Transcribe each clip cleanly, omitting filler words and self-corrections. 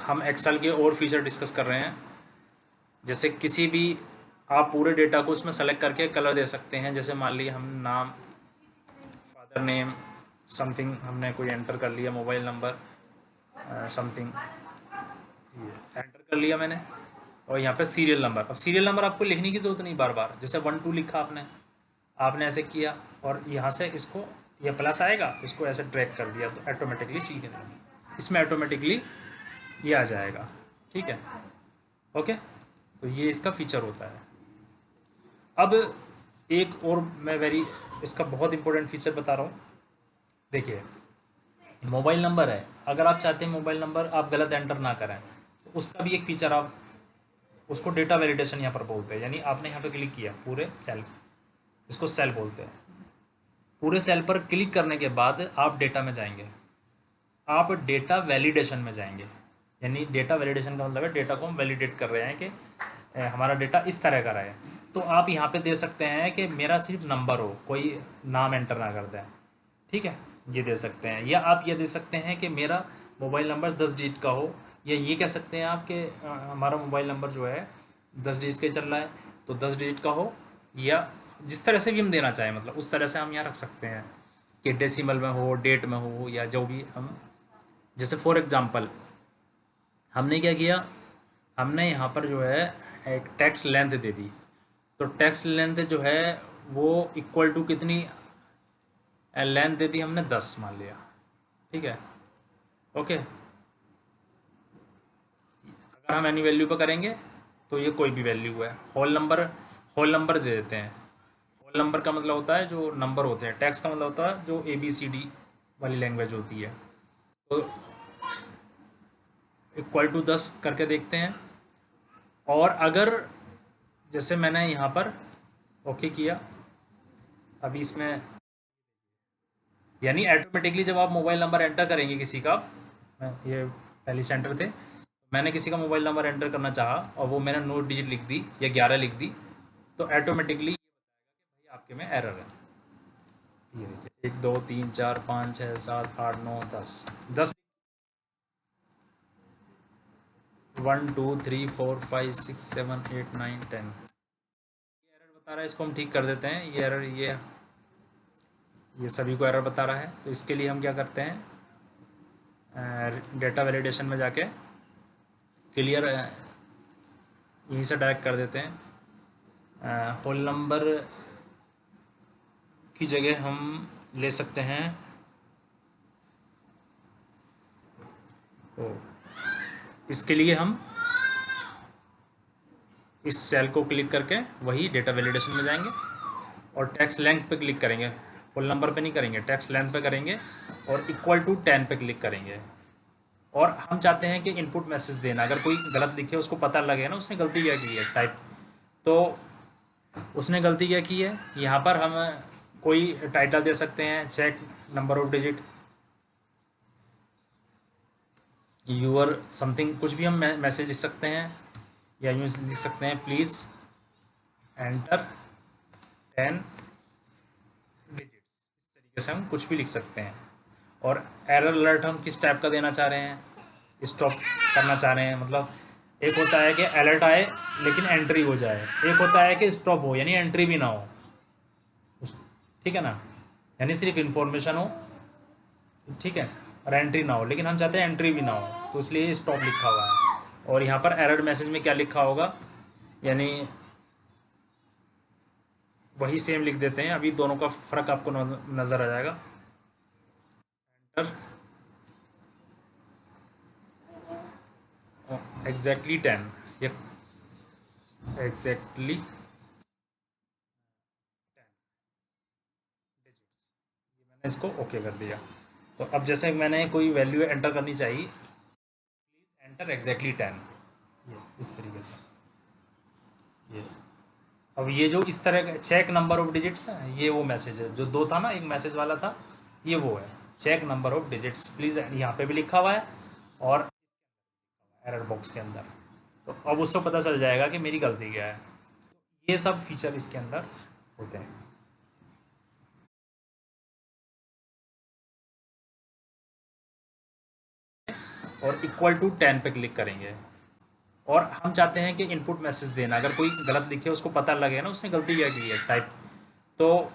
हम एक्सेल के और फीचर डिस्कस कर रहे हैं। जैसे किसी भी आप पूरे डेटा को इसमें सेलेक्ट करके कलर दे सकते हैं। जैसे मान लीजिए हम नाम, फादर नेम, समथिंग हमने कोई एंटर कर लिया, मोबाइल नंबर समथिंग एंटर कर लिया मैंने, और यहाँ पे सीरियल नंबर। अब सीरियल नंबर आपको लिखने की ज़रूरत नहीं बार बार, जैसे 1 2 लिखा आपने ऐसे किया और यहाँ से इसको, यह प्लस आएगा, इसको ऐसे ड्रैग कर दिया तो ऑटोमेटिकली सीरियल नंबर इसमें ऑटोमेटिकली ये आ जाएगा। ठीक है, ओके। तो ये इसका फीचर होता है। अब एक और मैं इसका बहुत इंपॉर्टेंट फीचर बता रहा हूँ। देखिए, मोबाइल नंबर है, अगर आप चाहते हैं मोबाइल नंबर आप गलत एंटर ना करें तो उसका भी एक फीचर, आप उसको डेटा वैलिडेशन यहाँ पर बोलते हैं। यानी आपने यहाँ पे क्लिक किया पूरे सेल, इसको सेल बोलते हैं। पूरे सेल पर क्लिक करने के बाद आप डेटा में जाएंगे, आप डेटा वैलिडेशन में जाएंगे। यानी डेटा वैलिडेशन का मतलब है डेटा को हम वैलिडेट कर रहे हैं कि हमारा डेटा इस तरह का रहे। तो आप यहाँ पे दे सकते हैं कि मेरा सिर्फ नंबर हो, कोई नाम एंटर ना कर दें। ठीक है, ये दे सकते हैं। या आप ये दे सकते हैं कि मेरा मोबाइल नंबर 10 डिजिट का हो, या ये कह सकते हैं आप कि हमारा मोबाइल नंबर जो है 10 डिजिट का चल रहा है तो 10 डिजिट का हो, या जिस तरह से भी हम देना चाहें मतलब उस तरह से हम यहाँ रख सकते हैं कि डेसिमल में हो, डेट में हो, या जो भी हम। जैसे फॉर एग्जांपल हमने क्या किया, हमने यहाँ पर जो है एक टेक्स्ट लेंथ दे दी। तो टेक्स्ट लेंथ जो है वो इक्वल टू कितनी लेंथ दे दी हमने, 10 मान लिया। ठीक है, ओके। अगर हम एनी वैल्यू पर करेंगे तो ये कोई भी वैल्यू है। होल नंबर दे देते हैं। होल नंबर का मतलब होता है जो नंबर होते हैं, टेक्स्ट का मतलब होता है जो ABCD वाली लैंग्वेज होती है। तो इक्वल टू 10 करके देखते हैं। और अगर जैसे मैंने यहाँ पर ओके किया, अभी इसमें यानी ऑटोमेटिकली जब आप मोबाइल नंबर एंटर करेंगे किसी का, ये पहली सेंटर थे, मैंने किसी का मोबाइल नंबर एंटर करना चाहा और वो मैंने 9 डिजिट लिख दी या 11 लिख दी, तो ऑटोमेटिकली भाई आपके में एरर है। ये देखिए 1 2 3 4 5 6 7 8 9 10 10 1 2 3 4 5 6 7 8 9 10 ये एरर बता रहा है। इसको हम ठीक कर देते हैं। ये एरर ये सभी को एरर बता रहा है। तो इसके लिए हम क्या करते हैं, डेटा वैलिडेशन में जाके क्लियर यहीं से डायरेक्ट कर देते हैं। होल नंबर की जगह हम ले सकते हैं तो इसके लिए हम इस सेल को क्लिक करके वही डेटा वैलिडेशन में जाएंगे और टेक्स्ट लेंथ पे क्लिक करेंगे। होल नंबर पे नहीं करेंगे, टेक्स्ट लेंथ पे करेंगे और इक्वल टू 10 पे क्लिक करेंगे। और हम चाहते हैं कि इनपुट मैसेज देना, अगर कोई गलत लिखे उसको पता लगे ना उसने गलती क्या की है टाइप, तो उसने गलती क्या की है यहाँ पर हम कोई टाइटल दे सकते हैं, check number of digit, your something, कुछ भी हम मैसेज लिख सकते हैं। या यूँ लिख सकते हैं प्लीज़ एंटर 10 डिजिट्स। इस तरीके से हम कुछ भी लिख सकते हैं। और एरर अलर्ट हम किस टाइप का देना चाह रहे हैं, स्टॉप करना चाह रहे हैं। मतलब एक होता है कि अलर्ट आए लेकिन एंट्री हो जाए, एक होता है कि स्टॉप हो यानी एंट्री भी ना हो। ठीक है ना, यानी सिर्फ इन्फॉर्मेशन हो, ठीक है, और एंट्री ना हो। लेकिन हम चाहते हैं एंट्री भी ना हो, तो इसलिए स्टॉप लिखा हुआ है। और यहाँ पर एरर मैसेज में क्या लिखा होगा, यानी वही सेम लिख देते हैं। अभी दोनों का फ़र्क आपको नज़र आ जाएगा। एंटर एग्जैक्टली 10 या एग्जैक्टली 10 डिजिट्स, ये मैंने इसको ओके कर दिया। तो अब जैसे मैंने कोई वैल्यू एंटर करनी चाहिए, प्लीज़ एंटर एग्जैक्टली 10, ये इस तरीके से। ये अब ये जो इस तरह का चेक नंबर ऑफ डिजिट्स है, ये वो मैसेज है जो दो था ना, एक मैसेज वाला था, ये वो है check number of digits please, यहाँ पे भी लिखा हुआ है और एरर बॉक्स के अंदर। तो अब उसको पता चल जाएगा कि मेरी गलती क्या है। ये सब फीचर इसके अंदर होते हैं। और इक्वल टू 10 पे क्लिक करेंगे। और हम चाहते हैं कि इनपुट मैसेज देना, अगर कोई गलत लिखे उसको पता लगे ना उसने गलती क्या की है टाइप। तो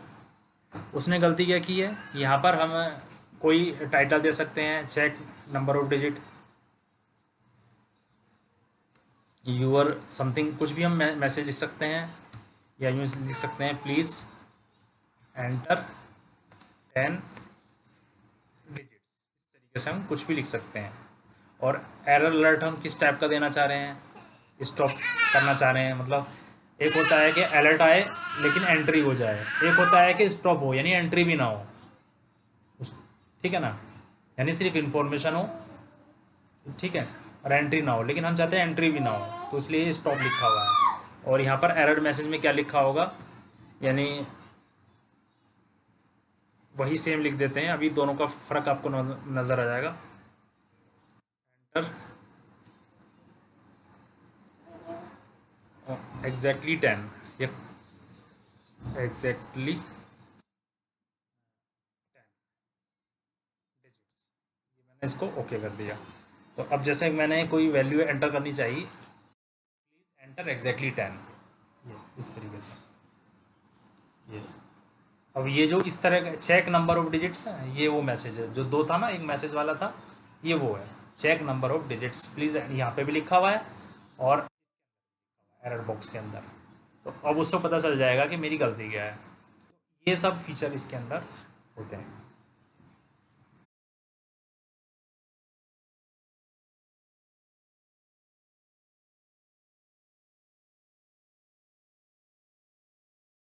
उसने गलती क्या की है, यहाँ पर हम कोई टाइटल दे सकते हैं, check number of digit, your something, कुछ भी हम मैसेज लिख सकते हैं, या यूँ लिख सकते हैं प्लीज़ एंटर 10 डिजिट्स। इस तरीके से हम कुछ भी लिख सकते हैं। और एरर अलर्ट हम किस टाइप का देना चाह रहे हैं, स्टॉप करना चाह रहे हैं, मतलब एक होता है कि अलर्ट आए लेकिन एंट्री हो जाए, एक होता है कि स्टॉप हो यानी एंट्री भी ना हो, ठीक है ना, यानी सिर्फ इन्फॉर्मेशन हो, ठीक है, और एंट्री ना हो, लेकिन हम चाहते हैं एंट्री भी ना हो, तो इसलिए स्टॉप लिखा हुआ है। और यहाँ पर एरर मैसेज में क्या लिखा होगा, यानी वही सेम लिख देते हैं, अभी दोनों का फ़र्क आपको नज़र आ जाएगा। एंटर एग्जैक्टली 10, ये एग्जैक्टली 10 डिजिट्स, ये मैंने इसको ओके कर दिया। तो अब जैसे मैंने कोई वैल्यू एंटर करनी चाहिए, प्लीज़ एंटर एग्जैक्टली 10, ये इस तरीके से, ये अब ये जो इस तरह का चेक नंबर ऑफ डिजिट्स है, ये वो मैसेज है जो दो था ना, एक मैसेज वाला था, ये वो है check number of digits please, यहाँ पे भी लिखा हुआ है और एरर बॉक्स के अंदर। तो अब उससे पता चल जाएगा कि मेरी गलती क्या है। ये सब फीचर इसके अंदर होते हैं।